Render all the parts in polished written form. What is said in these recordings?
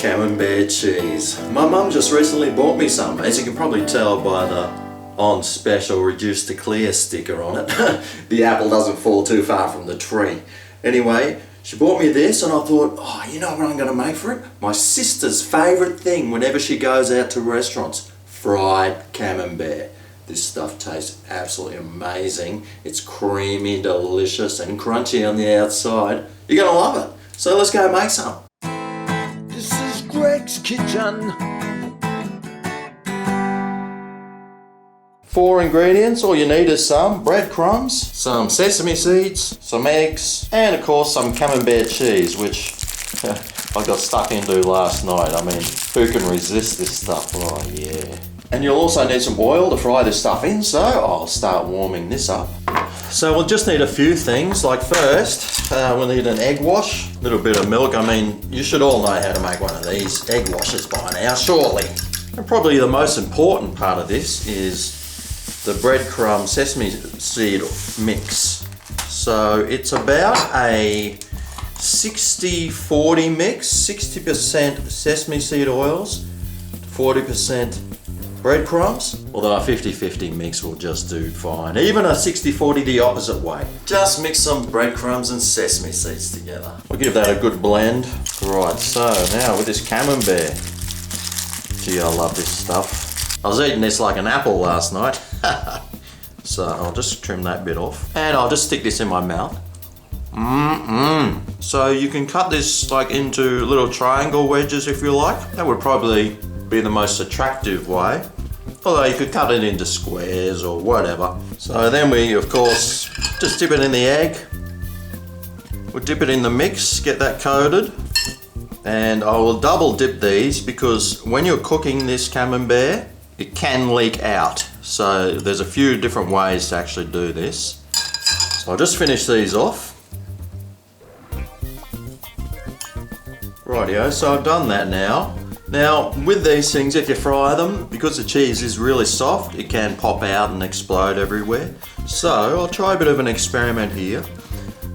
Camembert cheese. My mum just recently bought me some, as you can probably tell by the on special reduced to clear sticker on it. The apple doesn't fall too far from the tree. Anyway, she bought me this and I thought, oh, you know what I'm going to make for it? My sister's favourite thing whenever she goes out to restaurants, fried Camembert. This stuff tastes absolutely amazing. It's creamy, delicious and crunchy on the outside. You're going to love it. So let's go make some. This is Greg's Kitchen. 4 ingredients, all you need is some breadcrumbs, some sesame seeds, some eggs, and of course some Camembert cheese, which I got stuck into last night. I mean, who can resist this stuff? Oh yeah. And you'll also need some oil to fry this stuff in, so I'll start warming this up. So we'll just need a few things. Like first, we'll need an egg wash, a little bit of milk. I mean, you should all know how to make one of these egg washes by now, surely. And probably the most important part of this is the breadcrumb sesame seed mix. So it's about a 60-40 mix, 60% sesame seed oils, 40% breadcrumbs, although a 50-50 mix will just do fine. Even a 60-40 the opposite way. Just mix some breadcrumbs and sesame seeds together. We'll give that a good blend. Right, so now with this Camembert. Gee, I love this stuff. I was eating this like an apple last night. So I'll just trim that bit off. And I'll just stick this in my mouth. So you can cut this like into little triangle wedges if you like. That would probably be the most attractive way. Although you could cut it into squares or whatever. So then we, of course, just dip it in the egg. We'll dip it in the mix, get that coated. And I will double dip these because when you're cooking this Camembert, it can leak out. So there's a few different ways to actually do this. So I'll just finish these off. Rightio, so I've done that now. Now with these things, if you fry them, because the cheese is really soft, it can pop out and explode everywhere. So I'll try a bit of an experiment here.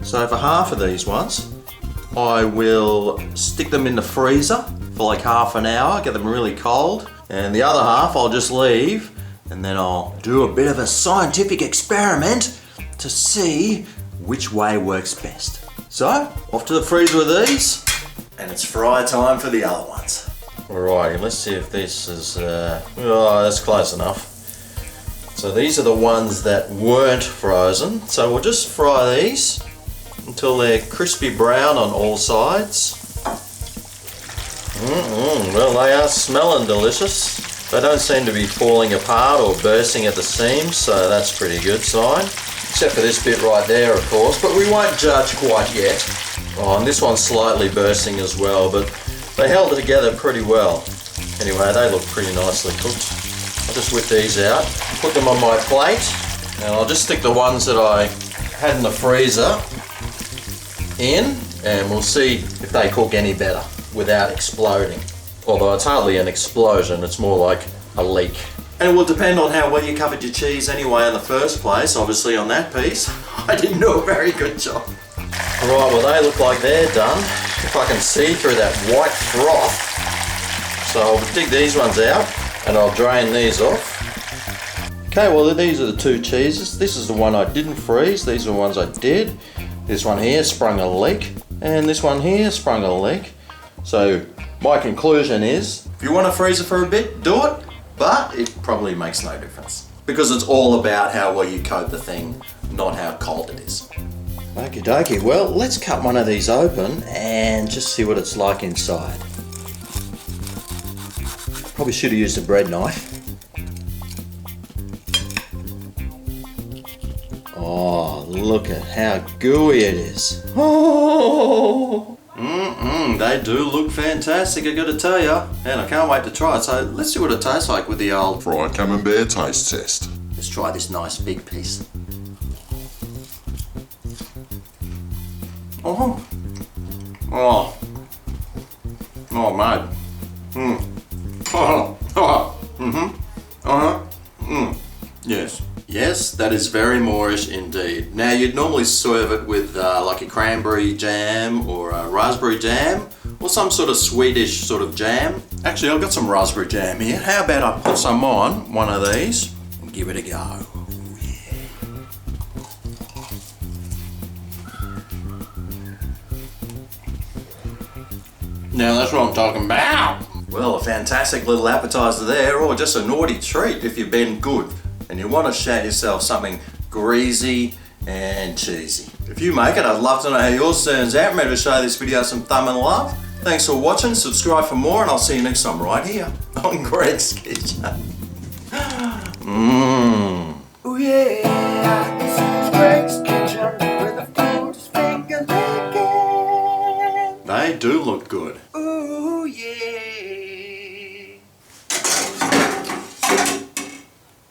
So for half of these ones, I will stick them in the freezer for like half an hour, get them really cold. And the other half I'll just leave, and then I'll do a bit of a scientific experiment to see which way works best. So, off to the freezer with these, and it's fry time for the other ones. Alrighty, let's see if this is, oh, that's close enough. So these are the ones that weren't frozen. So we'll just fry these until they're crispy brown on all sides. Well, they are smelling delicious. They don't seem to be falling apart or bursting at the seams, so that's a pretty good sign. Except for this bit right there, of course, but we won't judge quite yet. Oh, and this one's slightly bursting as well, but they held it together pretty well. Anyway, they look pretty nicely cooked. I'll just whip these out, put them on my plate, and I'll just stick the ones that I had in the freezer in, and we'll see if they cook any better without exploding. Although it's hardly an explosion, it's more like a leak. And it will depend on how well you covered your cheese anyway in the first place. Obviously on that piece, I didn't do a very good job. Right, well they look like they're done. If I can see through that white froth. So I'll dig these ones out and I'll drain these off. Okay, well these are the two cheeses. This is the one I didn't freeze, these are the ones I did. This one here sprung a leak, and this one here sprung a leak. So my conclusion is, if you want to freeze it for a bit, do it, but it probably makes no difference. Because it's all about how well you coat the thing, not how cold it is. Okie dokie, well let's cut one of these open and just see what it's like inside. Probably should have used a bread knife. Oh, look at how gooey it is. Oh! They do look fantastic, I gotta tell ya. And I can't wait to try it. So let's see what it tastes like with the old fried Camembert taste test. Let's try this nice big piece. Oh, oh, oh, mate. Yes. Yes, that is very Moorish indeed. Now you'd normally serve it with like a cranberry jam or a raspberry jam or some sort of Swedish sort of jam. Actually, I've got some raspberry jam here. How about I put some on one of these and give it a go. Now that's what I'm talking about. Well, a fantastic little appetizer there, or just a naughty treat if you've been good and you want to shout yourself something greasy and cheesy. If you make it, I'd love to know how yours turns out. Remember to show this video some thumb and love. Thanks for watching, subscribe for more, and I'll see you next time right here on Greg's Kitchen. Mmm. Oh yeah, this is Greg's Kitchen, where the food is finger licking. They do look good.